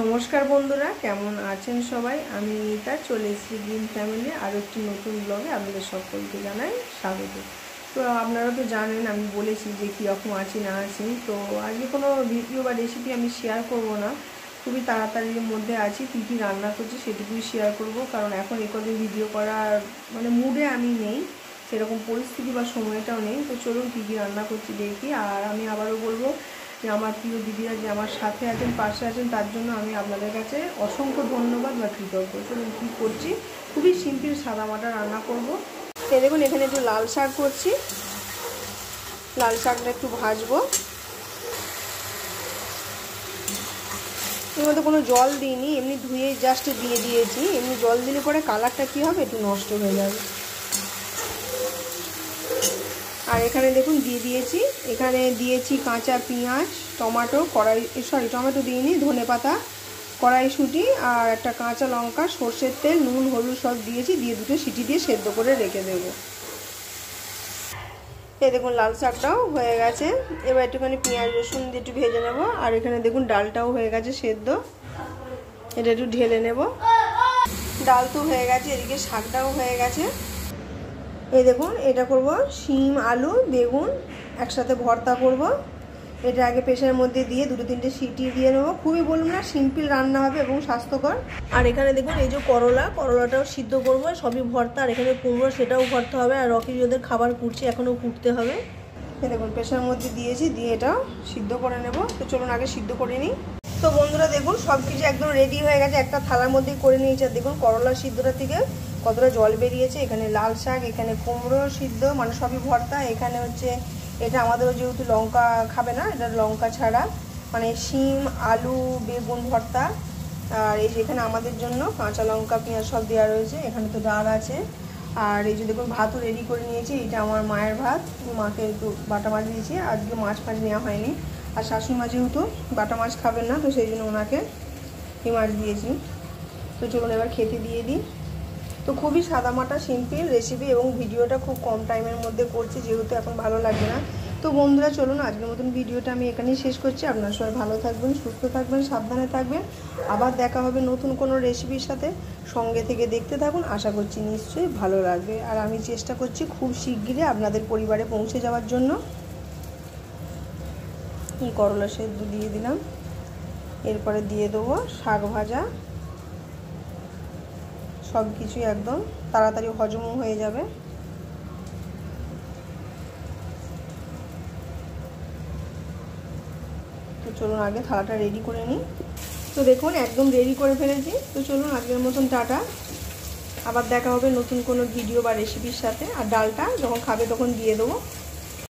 নমস্কার বন্ধুরা, কেমন আছেন সবাই? আমি মিতা, চলে এসেছি গ্রিন ফ্যামিলি আরও একটি নতুন ব্লগে আপনাদের সকলকে জানাই স্বাগত। তো আপনারা তো জানেন আমি বলেছি যে কীরকম আছি না আছি। তো আজকে কোনো ভিডিও বা রেসিপি আমি শেয়ার করব না, খুবই তাড়াতাড়ির মধ্যে আছি। কী কী রান্না করছি সেটুকুই শেয়ার করব, কারণ এখন কদিন ভিডিও করার মুডে আমি নেই, সেরকম পরিস্থিতি বা সময়টাও নেই। তো চলুন কী কী রান্না করছি দেখি। আর আমি আবারও বলবো যে আমার প্রিয় দিদিরা যে আমার সাথে আছেন, পাশে আছেন, তার জন্য আমি আপনাদের কাছে অসংখ্য ধন্যবাদ বা কৃতজ্ঞ। চলুন কী করছি, খুবই সিম্পল সাদামাটা রান্না করব। তো দেখুন এখানে একটু লাল শাক করছি, লাল শাকটা একটু ভাজবো। এর মধ্যে কোনো জল দিইনি, এমনি ধুয়ে জাস্ট দিয়ে দিয়েছি। এমনি জল দিলে পরে কালারটা কী হবে, একটু নষ্ট হয়ে যাবে। আর এখানে দেখুন দিয়ে দিয়েছি, এখানে দিয়েছি কাঁচা পেঁয়াজ, টমেটো, টমেটো দিইনি, ধনেপাতা, কড়াইশুঁটি আর একটা কাঁচা লঙ্কা, সর্ষের তেল, নুন, হলুদ সব দিয়েছি, দিয়ে দুটো সিটি দিয়ে সেদ্ধ করে রেখে দেবো। এই দেখুন লাল শাকটাও হয়ে গেছে। এবার একটুখানি পেঁয়াজ রসুন দিয়ে একটু ভেজে নেব। আর এখানে দেখুন ডালটাও হয়ে গেছে সেদ্ধ, এটা একটু ঢেলে নেব। ডাল তো হয়ে গেছে, এদিকে শাকটাও হয়ে গেছে। এই দেখুন এটা করব শিম, আলু, বেগুন একসাথে ভর্তা করব। এটা আগে প্রেসারের মধ্যে দিয়ে দুটো তিনটে সিটি দিয়ে নেবো। খুবই বলুন না, সিম্পল রান্না হবে এবং স্বাস্থ্যকর। আর এখানে দেখুন এই যে করলাটাও সিদ্ধ করবো, সবই ভর্তা। আর এখানে কুমড়ো, সেটাও ভর্তা হবে। আর রকি ওদের খাবার কুটছে, এখনও কুটতে হবে। এই দেখুন প্রেসারের মধ্যে দিয়েছি, দিয়ে এটাও সিদ্ধ করে নেব। তো চলুন আগে সিদ্ধ করে নিই। তো বন্ধুরা দেখুন সব কিছু একদম রেডি হয়ে গেছে, একটা থালার মধ্যেই করে নিয়েছি। আর দেখুন করলা সিদ্ধটা থেকে কতটা জল বেরিয়েছে। এখানে লাল শাক, এখানে কুমড়ো সিদ্ধ, সবই ভর্তা। এখানে হচ্ছে এটা আমাদেরও যেহেতু লঙ্কা খাবে না, এটা লঙ্কা ছাড়া, শিম, আলু, বেগুন ভর্তা। আর এই যে এখানে আমাদের জন্য কাঁচা লঙ্কা, পেঁয়াজ সব দেওয়া রয়েছে। এখানে তো ডাল আছে। আর এই যে দেখুন ভাতও রেডি করে নিয়েছি, এটা আমার মায়ের ভাত। মাকে একটু বাটা মাছ দিয়েছি, আজকে মাছ নেওয়া হয়নি। আর শাশুড়ি মা যেহেতু বাটা মাছ খাবেন না, তো সেই জন্য ওনাকে এই মাছ দিয়েছি। তো চলুন এবার খেতে দিয়ে দিই। তো খুবই সাদামাটা সিম্পল রেসিপি এবং ভিডিওটা খুব কম টাইমের মধ্যে করছি, যেহেতু এখন ভালো লাগে না। তো বন্ধুরা চলুন আজকের মতন ভিডিওটা আমি এখানেই শেষ করছি। আপনারা সবাই ভালো থাকবেন, সুস্থ থাকবেন, সাবধানে থাকবেন। আবার দেখা হবে নতুন কোনো রেসিপির সাথে। সঙ্গে থেকে দেখতে থাকুন, আশা করছি নিশ্চয়ই ভালো লাগবে। আর আমি চেষ্টা করছি খুব শিগগিরই আপনাদের পরিবারে পৌঁছে যাওয়ার জন্য। করলা সেদ্ধ দিয়ে দিলাম, এরপরে দিয়ে দেবো শাক ভাজা। সব কিছুই একদম তাড়াতাড়ি হজমও হয়ে যাবে। তো চলুন আগে থালাটা রেডি করে নিই। তো দেখুন একদম রেডি করে ফেলেছি। তো চলুন আজকের মতন টাটা, আবার দেখা হবে নতুন কোনো ভিডিও বা রেসিপির সাথে। আর ডালটা যখন খাবে তখন দিয়ে দেবো।